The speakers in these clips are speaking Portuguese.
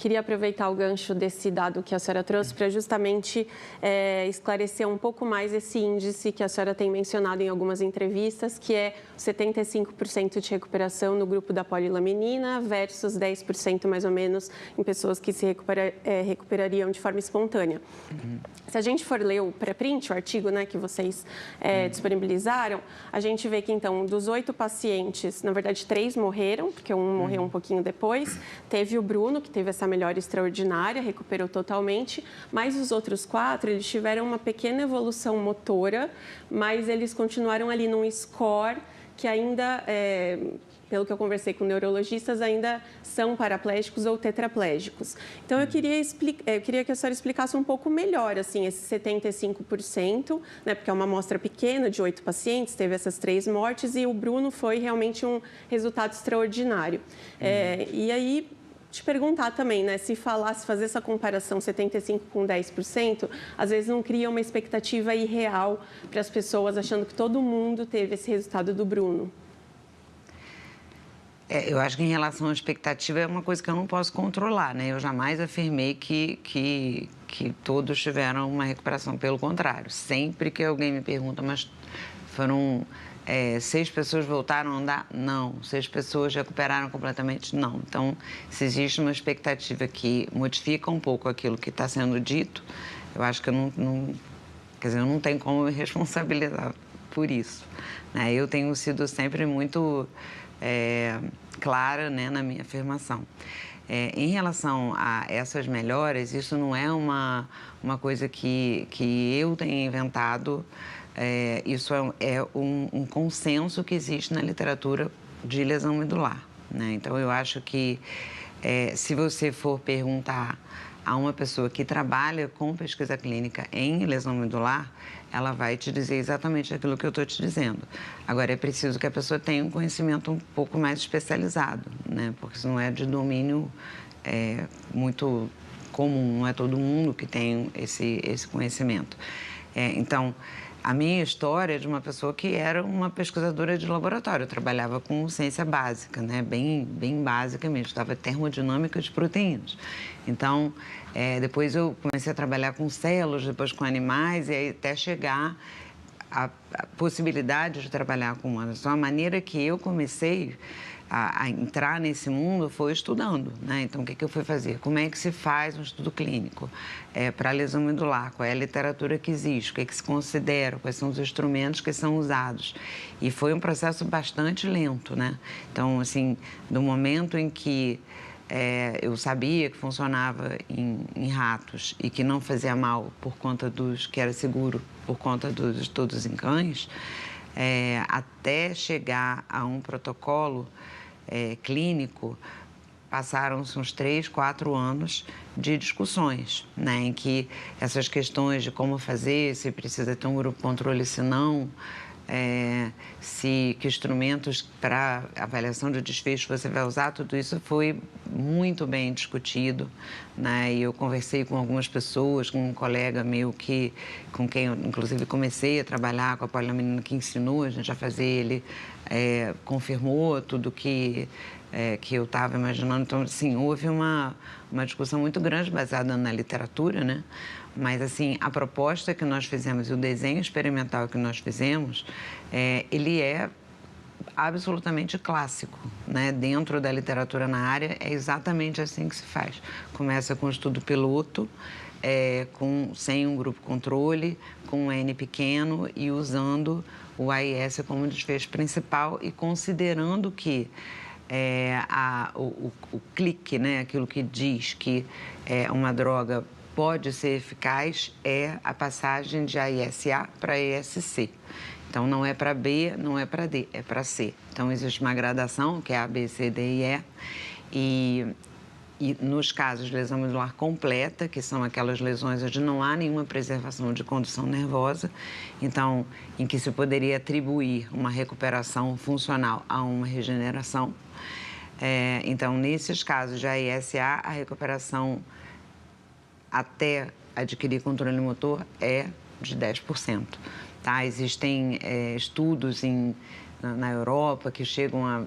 queria aproveitar o gancho desse dado que a senhora trouxe para justamente esclarecer um pouco mais esse índice que a senhora tem mencionado em algumas entrevistas, que é 75% de recuperação no grupo da polilaminina versus 10% mais ou menos em pessoas que se recuperariam de forma espontânea. Se a gente for ler o pré-print, o artigo, né, que vocês disponibilizaram, a gente vê que, então, dos 8 pacientes, na verdade, 3 morreram, porque um morreu um pouquinho depois. Teve o Bruno, que teve essa melhora extraordinária, recuperou totalmente, mas os outros 4, eles tiveram uma pequena evolução motora, mas eles continuaram ali num score que ainda, pelo que eu conversei com neurologistas, ainda são paraplégicos ou tetraplégicos. Então, eu queria que a senhora explicasse um pouco melhor, assim, esse 75%, né, porque é uma amostra pequena de 8 pacientes, teve essas 3 mortes e o Bruno foi realmente um resultado extraordinário. E aí, te perguntar também, né, se fazer essa comparação 75% com 10%, às vezes não cria uma expectativa irreal para as pessoas, achando que todo mundo teve esse resultado do Bruno. Eu acho que em relação à expectativa é uma coisa que eu não posso controlar, né? Eu jamais afirmei que todos tiveram uma recuperação, pelo contrário. Sempre que alguém me pergunta, mas foram 6 pessoas voltaram a andar? Não. 6 pessoas recuperaram completamente? Não. Então, se existe uma expectativa que modifica um pouco aquilo que está sendo dito, eu acho que eu não tenho como me responsabilizar por isso, né? Eu tenho sido sempre muito clara, né, na minha afirmação. Em relação a essas melhoras, isso não é uma coisa que eu tenha inventado. Isso é um consenso que existe na literatura de lesão medular, né? Então, eu acho que se você for perguntar a uma pessoa que trabalha com pesquisa clínica em lesão medular, ela vai te dizer exatamente aquilo que eu estou te dizendo. Agora, é preciso que a pessoa tenha um conhecimento um pouco mais especializado, né? Porque isso não é de domínio muito comum, não é todo mundo que tem esse conhecimento. Então, a minha história é de uma pessoa que era uma pesquisadora de laboratório. Eu trabalhava com ciência básica, né? Bem básica mesmo. Estava termodinâmica de proteínas. Então, depois eu comecei a trabalhar com células, depois com animais, e aí até chegar à possibilidade de trabalhar com humanos. Então, a maneira que eu comecei a entrar nesse mundo foi estudando, né? Então, o que eu fui fazer? Como é que se faz um estudo clínico para lesão medular? Qual é a literatura que existe? O que se considera? Quais são os instrumentos que são usados? E foi um processo bastante lento, né? Então, assim, do momento em que eu sabia que funcionava em ratos e que não fazia mal por conta que era seguro por conta dos estudos em cães, até chegar a um protocolo clínico, passaram-se uns 3, 4 anos de discussões, né, em que essas questões de como fazer, se precisa ter um grupo controle, se não, que instrumentos para avaliação de desfecho você vai usar, tudo isso foi muito bem discutido, né? E eu conversei com algumas pessoas, com um colega meu com quem eu, inclusive, comecei a trabalhar com a polilaminina, que ensinou a gente a fazer, ele confirmou tudo que eu estava imaginando. Então, assim, houve uma discussão muito grande baseada na literatura, né? Mas, assim, a proposta que nós fizemos e o desenho experimental que nós fizemos, ele é absolutamente clássico, né? Dentro da literatura na área, é exatamente assim que se faz. Começa com o estudo piloto, sem um grupo controle, com um N pequeno e usando o AIS como desfecho principal e considerando que o clique, né? Aquilo que diz que uma droga pode ser eficaz é a passagem de AIS-A para AIS-C. Então, não é para B, não é para D, é para C. Então, existe uma gradação, que é A, B, C, D e E. E nos casos de lesão medular completa, que são aquelas lesões onde não há nenhuma preservação de condução nervosa, então, em que se poderia atribuir uma recuperação funcional a uma regeneração. Então, nesses casos de AIS-A, a recuperação até adquirir controle motor é de 10%. Tá? Existem estudos na Europa que chegam a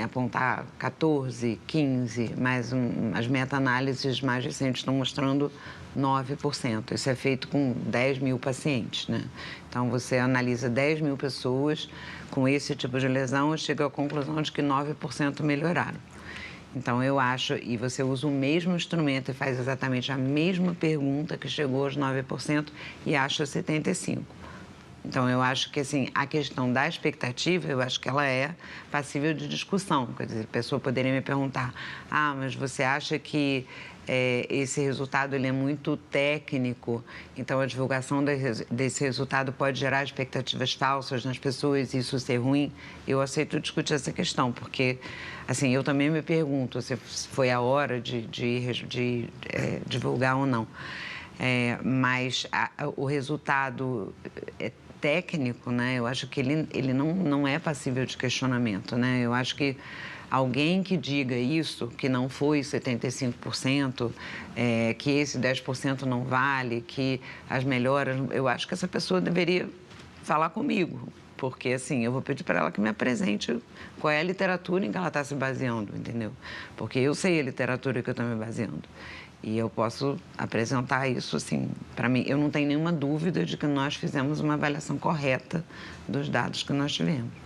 apontar 14, 15, mas as meta-análises mais recentes estão mostrando 9%. Isso é feito com 10 mil pacientes, né? Então, você analisa 10 mil pessoas com esse tipo de lesão e chega à conclusão de que 9% melhoraram. Então, eu acho, e você usa o mesmo instrumento e faz exatamente a mesma pergunta que chegou aos 9% e acha 75%. Então, eu acho que, assim, a questão da expectativa, eu acho que ela é passível de discussão. Quer dizer, a pessoa poderia me perguntar, mas você acha que esse resultado ele é muito técnico, então a divulgação desse resultado pode gerar expectativas falsas nas pessoas e isso ser ruim? Eu aceito discutir essa questão, porque, assim, eu também me pergunto se foi a hora de divulgar ou não. Mas o resultado técnico, né? Eu acho que ele não é passível de questionamento, né? Eu acho que alguém que diga isso, que não foi 75%, que esse 10% não vale, que as melhoras... Eu acho que essa pessoa deveria falar comigo, porque, assim, eu vou pedir para ela que me apresente qual é a literatura em que ela está se baseando, entendeu? Porque eu sei a literatura que eu estou me baseando. E eu posso apresentar isso, assim, para mim, eu não tenho nenhuma dúvida de que nós fizemos uma avaliação correta dos dados que nós tivemos.